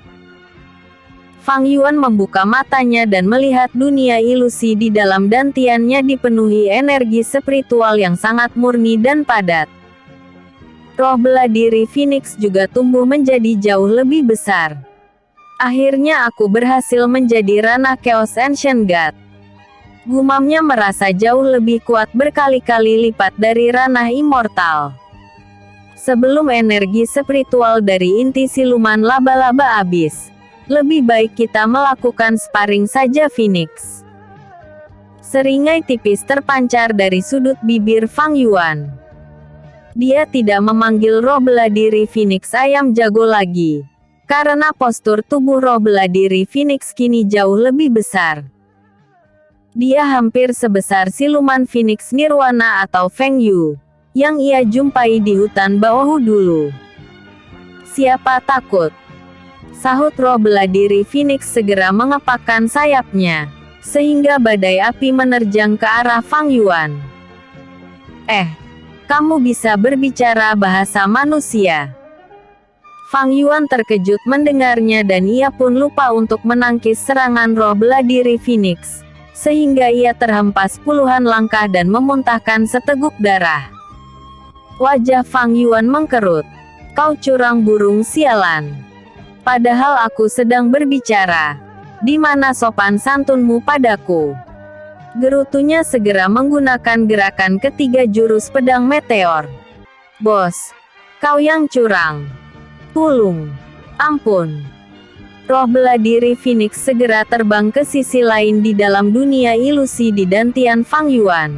Fang Yuan membuka matanya dan melihat dunia ilusi di dalam dantiannya dipenuhi energi spiritual yang sangat murni dan padat. Roh bela diri Phoenix juga tumbuh menjadi jauh lebih besar. Akhirnya aku berhasil menjadi ranah Chaos Ancient God. Gumamnya merasa jauh lebih kuat berkali-kali lipat dari ranah immortal. Sebelum energi spiritual dari inti siluman laba-laba habis, lebih baik kita melakukan sparring saja Phoenix. Seringai tipis terpancar dari sudut bibir Fang Yuan. Dia tidak memanggil roh bela diri Phoenix ayam jago lagi. Karena postur tubuh roh bela diri Phoenix kini jauh lebih besar. Dia hampir sebesar siluman Phoenix Nirwana atau Feng Yu, yang ia jumpai di hutan bawah dulu. Siapa takut? Sahut roh bela diri Phoenix segera mengepakkan sayapnya, sehingga badai api menerjang ke arah Fang Yuan. Kamu bisa berbicara bahasa manusia. Fang Yuan terkejut mendengarnya dan ia pun lupa untuk menangkis serangan roh bela diri Phoenix, sehingga ia terhempas puluhan langkah dan memuntahkan seteguk darah. Wajah Fang Yuan mengkerut. Kau curang burung sialan. Padahal aku sedang berbicara. Di mana sopan santunmu padaku? Gerutunya segera menggunakan gerakan ketiga jurus pedang meteor. Bos, kau yang curang. Pulung. Ampun. Roh bela diri Phoenix segera terbang ke sisi lain di dalam dunia ilusi di dantian Fang Yuan.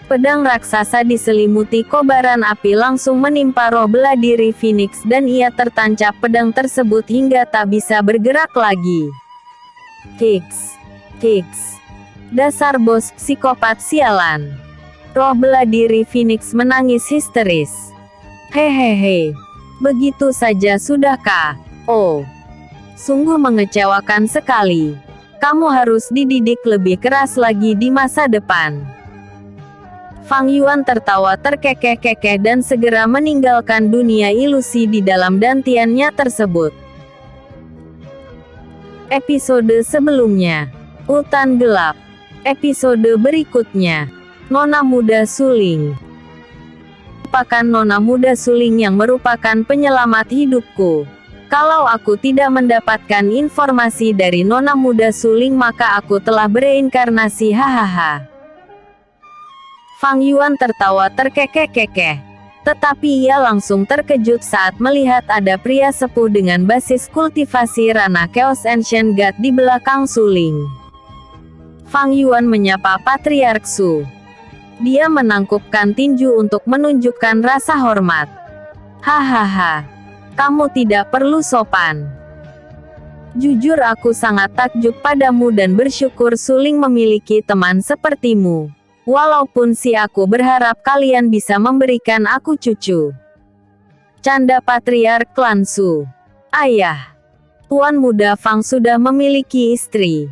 Pedang raksasa diselimuti kobaran api langsung menimpa roh bela diri Phoenix dan ia tertancap pedang tersebut hingga tak bisa bergerak lagi. Kiks. Kiks. Dasar bos psikopat sialan. Roh bela diri Phoenix menangis histeris. Hehehe. Begitu saja sudahkah? Oh. Sungguh mengecewakan sekali. Kamu harus dididik lebih keras lagi di masa depan. Fang Yuan tertawa terkekeh-kekeh dan segera meninggalkan dunia ilusi di dalam dantiannya tersebut. Episode sebelumnya. Hutan Gelap. Episode berikutnya. Nona Muda Suling. Merupakan nona muda suling yang merupakan penyelamat hidupku. Kalau aku tidak mendapatkan informasi dari nona muda suling maka aku telah bereinkarnasi hahaha. Fang Yuan tertawa terkekeh-kekeh. Tetapi ia langsung terkejut saat melihat ada pria sepuh dengan basis kultivasi ranah Chaos Ancient God di belakang suling. Fang Yuan menyapa Patriark Su. Dia menangkupkan tinju untuk menunjukkan rasa hormat. Hahaha. Kamu tidak perlu sopan. Jujur aku sangat takjub padamu dan bersyukur suling memiliki teman sepertimu. Walaupun aku berharap kalian bisa memberikan aku cucu. Canda Patriark Klan Su. Ayah. Tuan muda Fang sudah memiliki istri.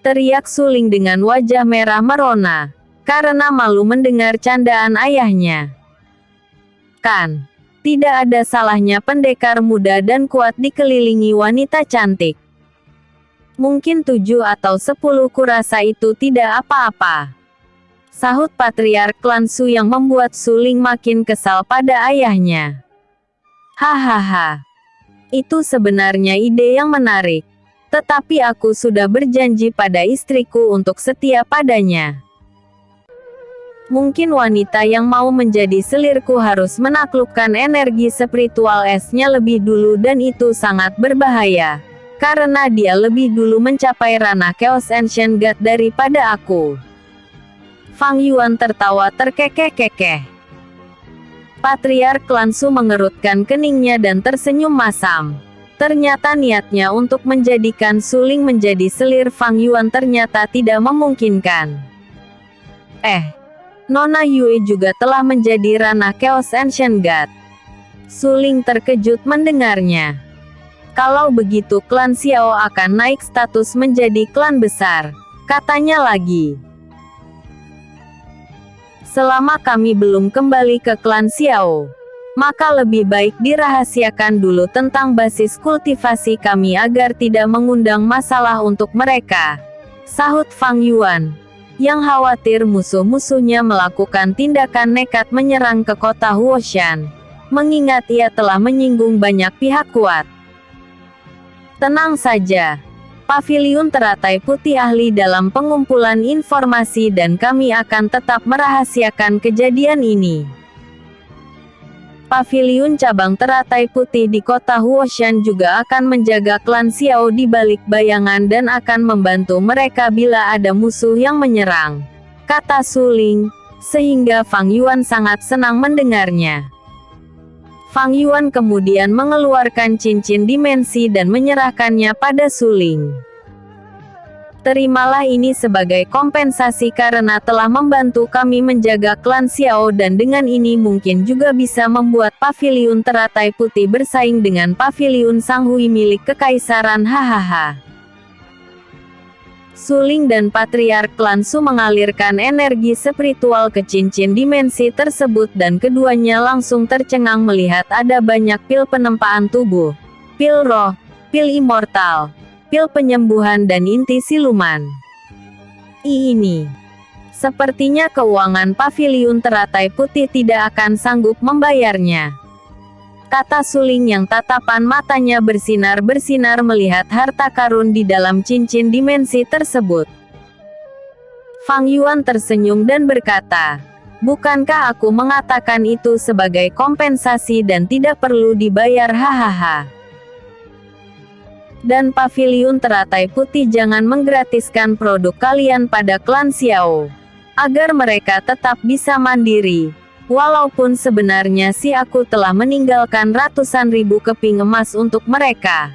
Teriak suling dengan wajah merah merona. Karena malu mendengar candaan ayahnya. Kan, tidak ada salahnya pendekar muda dan kuat dikelilingi wanita cantik. Mungkin 7 atau 10 kurasa itu tidak apa-apa. Sahut Patriark Klan Su yang membuat suling makin kesal pada ayahnya. Hahaha. Itu sebenarnya ide yang menarik. Tetapi aku sudah berjanji pada istriku untuk setia padanya. Mungkin wanita yang mau menjadi selirku harus menaklukkan energi spiritual esnya lebih dulu dan itu sangat berbahaya. Karena dia lebih dulu mencapai ranah Chaos Ancient God daripada aku. Fang Yuan tertawa terkekeh-kekeh. Patriark Klan Su mengerutkan keningnya dan tersenyum masam. Ternyata niatnya untuk menjadikan suling menjadi selir Fang Yuan ternyata tidak memungkinkan. Nona Yue juga telah menjadi ranah Chaos Ancient God. Suling terkejut mendengarnya. Kalau begitu klan Xiao akan naik status menjadi klan besar, katanya lagi. Selama kami belum kembali ke klan Xiao, maka lebih baik dirahasiakan dulu tentang basis kultivasi kami agar tidak mengundang masalah untuk mereka. Sahut Fang Yuan. Yang khawatir musuh-musuhnya melakukan tindakan nekat menyerang ke kota Huoshan, mengingat ia telah menyinggung banyak pihak kuat. Tenang saja. Paviliun Teratai Putih ahli dalam pengumpulan informasi dan kami akan tetap merahasiakan kejadian ini. Paviliun Cabang Teratai Putih di kota Huoshan juga akan menjaga klan Xiao di balik bayangan dan akan membantu mereka bila ada musuh yang menyerang, kata suling, sehingga Fang Yuan sangat senang mendengarnya. Fang Yuan kemudian mengeluarkan cincin dimensi dan menyerahkannya pada suling. Terimalah ini sebagai kompensasi karena telah membantu kami menjaga klan Xiao dan dengan ini mungkin juga bisa membuat Paviliun Teratai Putih bersaing dengan Paviliun Sang Hui milik Kekaisaran hahaha. Suling dan Patriark Klan Su mengalirkan energi spiritual ke cincin dimensi tersebut dan keduanya langsung tercengang melihat ada banyak pil penempaan tubuh, pil roh, pil immortal, pil penyembuhan dan inti siluman. Ini sepertinya keuangan paviliun teratai putih tidak akan sanggup membayarnya, kata Suling yang tatapan matanya bersinar-bersinar melihat harta karun di dalam cincin dimensi tersebut. Fang Yuan tersenyum dan berkata, "Bukankah aku mengatakan itu sebagai kompensasi dan tidak perlu dibayar, hahaha. Dan paviliun teratai putih jangan menggratiskan produk kalian pada klan Xiao, agar mereka tetap bisa mandiri. Walaupun sebenarnya sih aku telah meninggalkan ratusan ribu keping emas untuk mereka."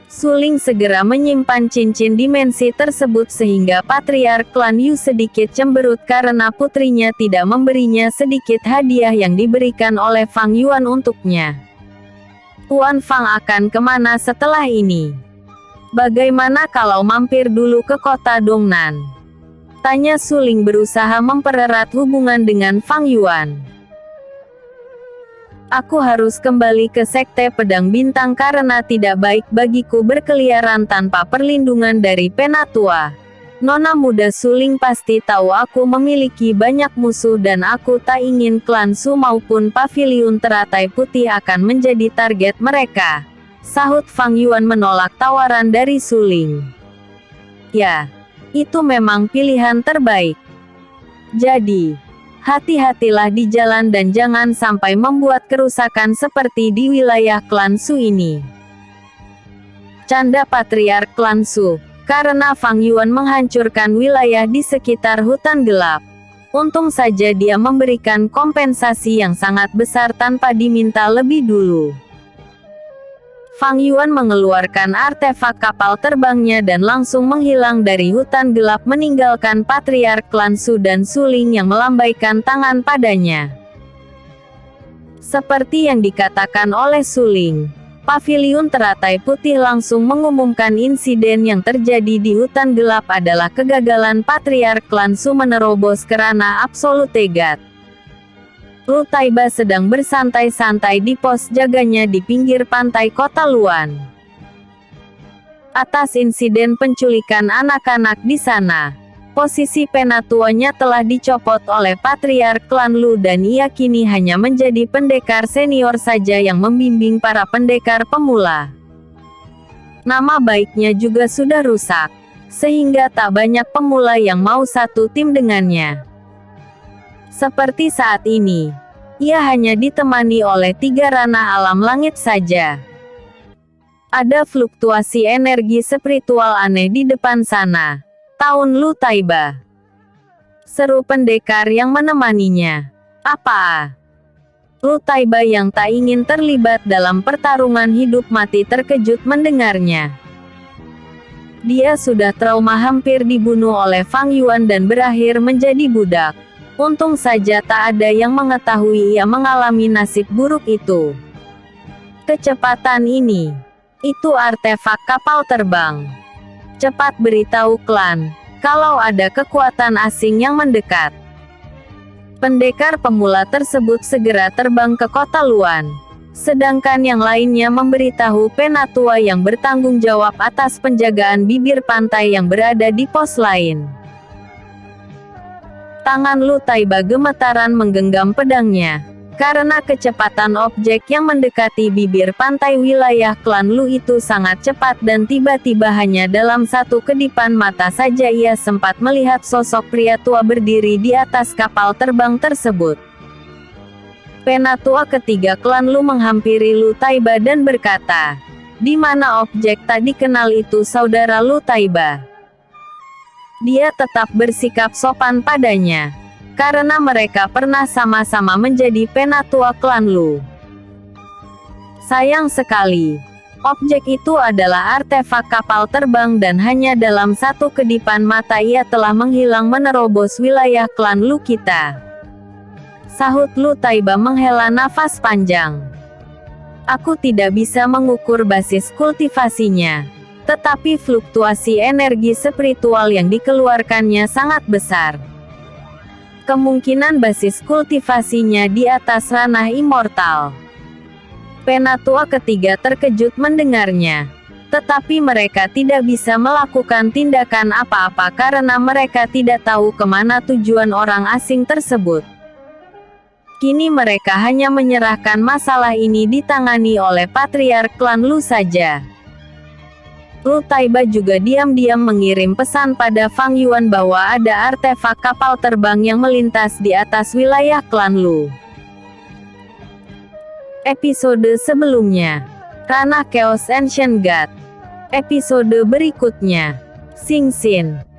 Suling segera menyimpan cincin dimensi tersebut sehingga Patriark Klan Yu sedikit cemberut karena putrinya tidak memberinya sedikit hadiah yang diberikan oleh Fang Yuan untuknya. Tuan Fang akan kemana setelah ini? Bagaimana kalau mampir dulu ke kota Dongnan? Tanya Suling berusaha mempererat hubungan dengan Fang Yuan. Aku harus kembali ke Sekte Pedang Bintang karena tidak baik bagiku berkeliaran tanpa perlindungan dari Penatua. Nona muda Suling pasti tahu aku memiliki banyak musuh dan aku tak ingin klan Su maupun paviliun teratai putih akan menjadi target mereka. Sahut Fang Yuan menolak tawaran dari Suling. Ya, itu memang pilihan terbaik. Jadi, hati-hatilah di jalan dan jangan sampai membuat kerusakan seperti di wilayah klan Su ini. Canda Patriark Klan Su, karena Fang Yuan menghancurkan wilayah di sekitar hutan gelap. Untung saja dia memberikan kompensasi yang sangat besar tanpa diminta lebih dulu. Fang Yuan mengeluarkan artefak kapal terbangnya dan langsung menghilang dari hutan gelap meninggalkan Patriark Klan Su dan Suling yang melambaikan tangan padanya. Seperti yang dikatakan oleh Suling, paviliun teratai putih langsung mengumumkan insiden yang terjadi di hutan gelap adalah kegagalan Patriark Klan Su menerobos ke ranah Absolute God. Lu Taiba sedang bersantai-santai di pos jaganya di pinggir pantai kota Luan. Atas insiden penculikan anak-anak di sana, posisi Penatuanya telah dicopot oleh Patriark Klan Lu dan ia kini hanya menjadi pendekar senior saja yang membimbing para pendekar pemula. Nama baiknya juga sudah rusak, sehingga tak banyak pemula yang mau satu tim dengannya. Seperti saat ini, ia hanya ditemani oleh 3 ranah alam langit saja. Ada fluktuasi energi spiritual aneh di depan sana. Tahun Lu Taiba. Seru pendekar yang menemaninya. Apa? Lu Taiba yang tak ingin terlibat dalam pertarungan hidup mati terkejut mendengarnya. Dia sudah trauma hampir dibunuh oleh Fang Yuan dan berakhir menjadi budak. Untung saja tak ada yang mengetahui ia mengalami nasib buruk itu. Kecepatan ini. Itu artefak kapal terbang. Cepat beritahu klan, kalau ada kekuatan asing yang mendekat. Pendekar pemula tersebut segera terbang ke kota Luan. Sedangkan yang lainnya memberitahu Penatua yang bertanggung jawab atas penjagaan bibir pantai yang berada di pos lain. Tangan Lu Taiba gemetaran menggenggam pedangnya. Karena kecepatan objek yang mendekati bibir pantai wilayah klan Lu itu sangat cepat dan tiba-tiba hanya dalam satu kedipan mata saja ia sempat melihat sosok pria tua berdiri di atas kapal terbang tersebut. Penatua ketiga klan Lu menghampiri Lu Taiba dan berkata, "Di mana objek tak dikenal itu saudara Lu Taiba?" Dia tetap bersikap sopan padanya. Karena mereka pernah sama-sama menjadi penatua klan Lu. Sayang sekali, objek itu adalah artefak kapal terbang dan hanya dalam satu kedipan mata ia telah menghilang menerobos wilayah klan Lu kita. Sahut Lu Taiba menghela nafas panjang. Aku tidak bisa mengukur basis kultivasinya. tetapi fluktuasi energi spiritual yang dikeluarkannya sangat besar. Kemungkinan basis kultivasinya di atas ranah immortal. Penatua ketiga terkejut mendengarnya. Tetapi mereka tidak bisa melakukan tindakan apa-apa karena mereka tidak tahu kemana tujuan orang asing tersebut. Kini mereka hanya menyerahkan masalah ini ditangani oleh Patriark klan Lu saja. Lu Taiba juga diam-diam mengirim pesan pada Fang Yuan bahwa ada artefak kapal terbang yang melintas di atas wilayah klan Lu. Episode sebelumnya, Ranah Chaos Ancient God. Episode berikutnya, Xing Xin.